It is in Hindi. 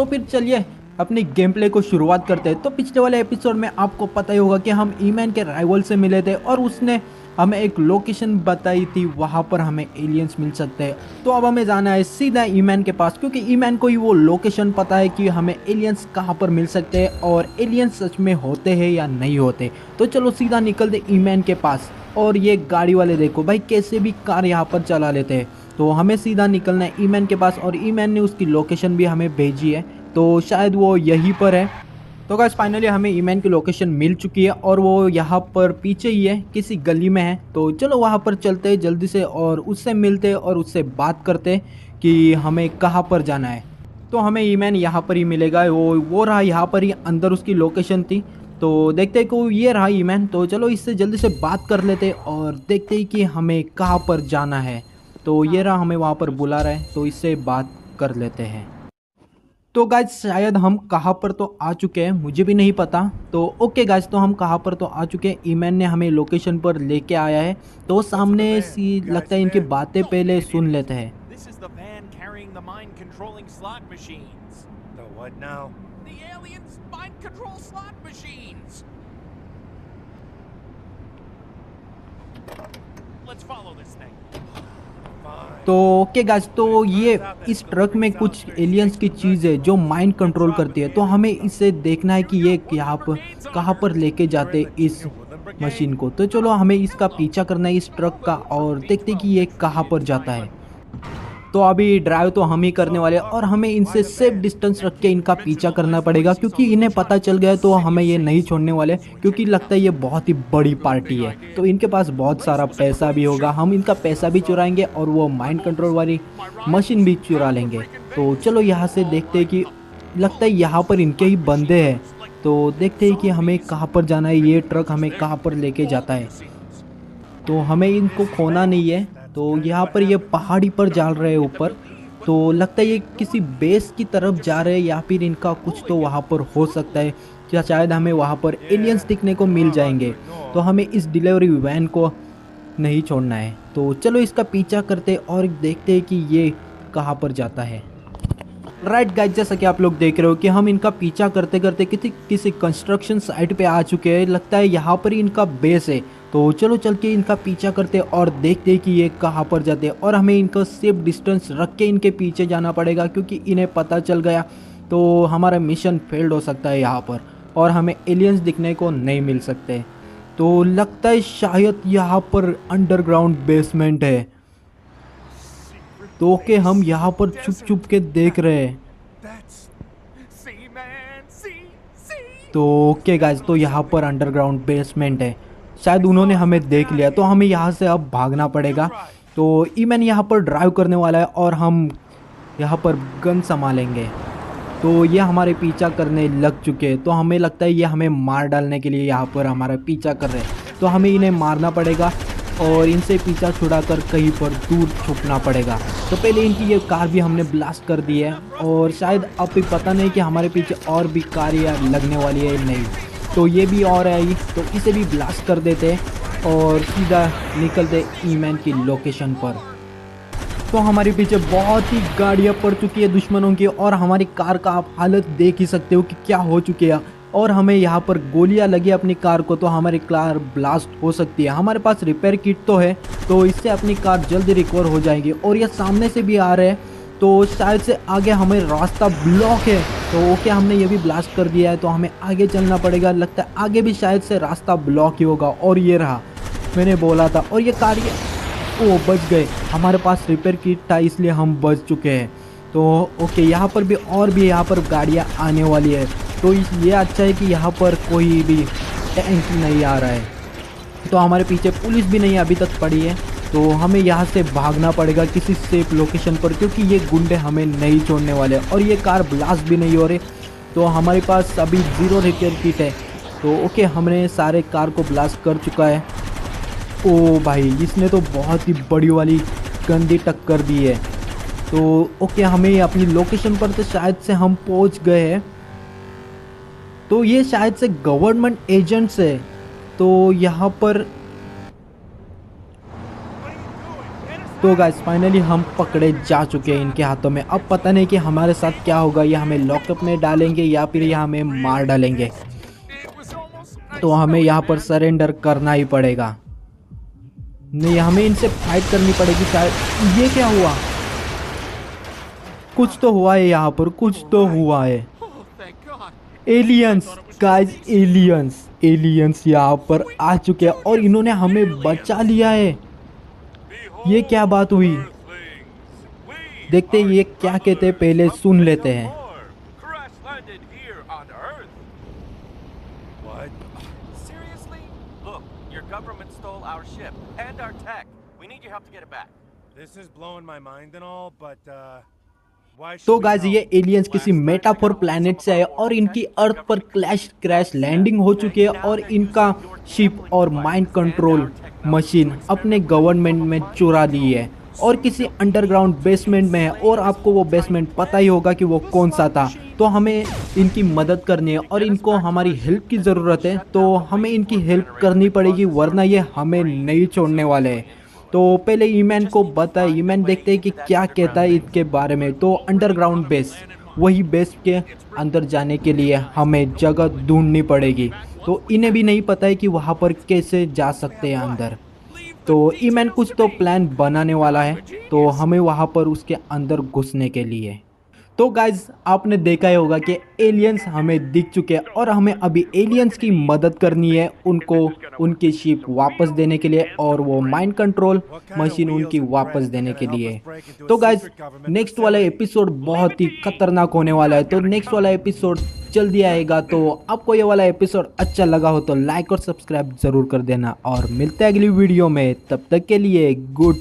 तो फिर चलिए अपनी गेम प्ले को शुरुआत करते हैं। तो पिछले वाले एपिसोड में आपको पता ही होगा कि हम ईमैन के राइवल से मिले थे और उसने हमें एक लोकेशन बताई थी, वहाँ पर हमें एलियंस मिल सकते हैं। तो अब हमें जाना है सीधा ईमैन के पास, क्योंकि ईमैन को ही वो लोकेशन पता है कि हमें एलियंस कहाँ पर मिल सकते हैं और एलियंस सच में होते हैं या नहीं होते। तो चलो सीधा निकलते ईमैन के पास। और ये गाड़ी वाले देखो भाई कैसे भी कार यहाँ पर चला लेते हैं। तो हमें सीधा निकलना है ईमैन के पास और ईमैन ने उसकी लोकेशन भी हमें भेजी है, तो शायद वो यहीं पर है। तो गाइस फाइनली हमें ईमैन की लोकेशन मिल चुकी है और वो यहाँ पर पीछे ही है, किसी गली में है। तो चलो वहाँ पर चलते हैं जल्दी से और उससे मिलते हैं और उससे बात करते हैं कि हमें कहाँ पर जाना है। तो हमें ईमैन यहाँ पर ही मिलेगा, वो रहा यहाँ पर ही, अंदर उसकी लोकेशन थी। तो देखते हैं कि ये रहा ईमैन। तो चलो इससे जल्दी से बात कर लेते हैं और देखते हैं कि हमें कहाँ पर जाना है। तो ये रहा, हमें वहाँ पर बुला रहा है, तो इससे बात कर लेते हैं। तो गाइज शायद हम कहाँ पर तो आ चुके हैं, मुझे भी नहीं पता। तो ओके गाइज, तो हम कहाँ पर तो आ चुके हैं। ईमैन ने हमें लोकेशन पर लेके आया है, तो सामने सी लगता है इनकी बातें पहले सुन लेते हैं। तो ओके गाइस, तो ये इस ट्रक में कुछ एलियंस की चीज़ है जो माइंड कंट्रोल करती है। तो हमें इसे देखना है कि ये यहाँ पर कहाँ पर लेके जाते इस मशीन को। तो चलो हमें इसका पीछा करना है इस ट्रक का और देखते कि ये कहाँ पर जाता है। तो अभी ड्राइव तो हम ही करने वाले हैं और हमें इनसे सेफ डिस्टेंस रख के इनका पीछा करना पड़ेगा, क्योंकि इन्हें पता चल गया तो हमें ये नहीं छोड़ने वाले, क्योंकि लगता है ये बहुत ही बड़ी पार्टी है। तो इनके पास बहुत सारा पैसा भी होगा, हम इनका पैसा भी चुराएंगे और वो माइंड कंट्रोल वाली मशीन भी चुरा लेंगे। तो चलो यहाँ से देखते हैं कि लगता है यहाँ पर इनके ही बंदे हैं। तो देखते हैं कि हमें कहाँ पर जाना है, ये ट्रक हमें कहाँ पर लेके जाता है। तो हमें इनको खोना नहीं है। तो यहाँ पर ये पहाड़ी पर जा रहे हैं ऊपर, तो लगता है ये किसी बेस की तरफ जा रहे हैं या फिर इनका कुछ तो वहाँ पर हो सकता है, या शायद हमें वहाँ पर एलियंस दिखने को मिल जाएंगे। तो हमें इस डिलीवरी वैन को नहीं छोड़ना है। तो चलो इसका पीछा करते और देखते हैं कि ये कहाँ पर जाता है। राइट गाइस, जैसा कि आप लोग देख रहे हो कि हम इनका पीछा करते करते किसी कंस्ट्रक्शन साइट पे आ चुके हैं। लगता है यहाँ पर ही इनका बेस है। तो चलो चल के इनका पीछा करते और देखते कि ये कहाँ पर जाते हैं और हमें इनका सेफ डिस्टेंस रख के इनके पीछे जाना पड़ेगा, क्योंकि इन्हें पता चल गया तो हमारा मिशन फेल्ड हो सकता है यहाँ पर और हमें एलियंस दिखने को नहीं मिल सकते। तो लगता है शायद यहाँ पर अंडरग्राउंड बेसमेंट है। तो ओके, हम यहाँ पर छुप छुप के देख रहे हैं। तो ओके गाइस, तो यहाँ पर अंडरग्राउंड बेसमेंट है, शायद उन्होंने हमें देख लिया, तो हमें यहाँ से अब भागना पड़ेगा। तो ईमैन यहाँ पर ड्राइव करने वाला है और हम यहाँ पर गन संभालेंगे। तो ये हमारे पीछा करने लग चुके हैं। तो हमें लगता है ये हमें मार डालने के लिए यहाँ पर हमारा पीछा कर रहे हैं। तो हमें इन्हें मारना पड़ेगा और इनसे पीछा छुड़ाकर कहीं पर दूर छुपना पड़ेगा। तो पहले इनकी ये कार भी हमने ब्लास्ट कर दी है और शायद अब भी पता नहीं कि हमारे पीछे और भी कार या लगने वाली है नहीं। तो ये भी और आई, तो इसे भी ब्लास्ट कर देते और सीधा निकलते ईमैन की लोकेशन पर। तो हमारे पीछे बहुत ही गाड़ियाँ पड़ चुकी है दुश्मनों की और हमारी कार का आप हालत देख ही सकते हो कि क्या हो चुकी है। और हमें यहाँ पर गोलियां लगी अपनी कार को, तो हमारी कार ब्लास्ट हो सकती है। हमारे पास रिपेयर किट तो है, तो इससे अपनी कार जल्दी रिकवर हो जाएगी। और ये सामने से भी आ रहे हैं, तो शायद से आगे हमें रास्ता ब्लॉक है। तो ओके, हमने ये भी ब्लास्ट कर दिया है, तो हमें आगे चलना पड़ेगा। लगता है आगे भी शायद से रास्ता ब्लॉक ही होगा। और ये रहा, मैंने बोला था। और ये कार ओ बच गए, हमारे पास रिपेयर किट था इसलिए हम बच चुके हैं। तो ओके, यहाँ पर भी और भी यहाँ पर गाड़ियाँ आने वाली है। तो ये अच्छा है कि यहाँ पर कोई भी टैंक नहीं आ रहा है। तो हमारे पीछे पुलिस भी नहीं अभी तक पड़ी है। तो हमें यहाँ से भागना पड़ेगा किसी सेफ लोकेशन पर, क्योंकि ये गुंडे हमें नहीं छोड़ने वाले और ये कार ब्लास्ट भी नहीं हो रही। तो हमारे पास अभी 0 रिपेयर किट है। तो ओके, हमने सारे कार को ब्लास्ट कर चुका है। ओ भाई, इसने तो बहुत ही बड़ी वाली गंदी टक्कर दी है। तो ओके, हमें अपनी लोकेशन पर तो शायद से हम पहुंच गए हैं। तो ये शायद से गवर्नमेंट एजेंट्स है। तो यहाँ पर तो गाइस फाइनली हम पकड़े जा चुके हैं इनके हाथों में। अब पता नहीं कि हमारे साथ क्या होगा, ये हमें लॉकअप में डालेंगे या फिर ये हमें मार डालेंगे। तो हमें यहाँ पर सरेंडर करना ही पड़ेगा। नहीं, हमें इनसे फाइट करनी पड़ेगी शायद। ये क्या हुआ? कुछ तो हुआ है यहाँ पर, कुछ तो हुआ है। एलियंस गाइस, एलियंस यहाँ पर आ चुके हैं और इन्होंने हमें बचा लिया है। ये क्या बात हुई? देखते हैं ये क्या कहते हैं, पहले सुन लेते हैं। तो गाइस ये एलियंस किसी मेटाफोर प्लैनेट से आए और इनकी अर्थ पर क्रैश लैंडिंग हो चुकी है और इनका शिप और माइंड कंट्रोल मशीन अपने गवर्नमेंट में चुरा ली है और किसी अंडरग्राउंड बेसमेंट में है। और आपको वो बेसमेंट पता ही होगा कि वो कौन सा था। तो हमें इनकी मदद करनी है और इनको हमारी हेल्प की ज़रूरत है। तो हमें इनकी हेल्प करनी पड़ेगी वरना ये हमें नहीं छोड़ने वाले हैं। तो पहले ईमैन को बताए, ईमैन देखते हैं कि क्या कहता है इसके बारे में। तो अंडरग्राउंड बेस, वही बेस के अंदर जाने के लिए हमें जगह ढूंढनी पड़ेगी। तो इन्हें भी नहीं पता है कि वहाँ पर कैसे जा सकते हैं अंदर। तो ईमैन कुछ तो प्लान बनाने वाला है, तो हमें वहाँ पर उसके अंदर घुसने के लिए। तो गाइज आपने देखा ही होगा कि एलियंस हमें दिख चुके हैं और हमें अभी एलियंस की मदद करनी है उनको उनकी शिप वापस देने के लिए और वो माइंड कंट्रोल मशीन उनकी वापस देने के लिए। तो गाइज नेक्स्ट वाला एपिसोड बहुत ही खतरनाक होने वाला है। तो नेक्स्ट वाला एपिसोड जल्दी आएगा। तो आपको ये वाला एपिसोड अच्छा लगा हो तो लाइक और सब्सक्राइब जरूर कर देना और मिलते हैं अगली वीडियो में। तब तक के लिए गुड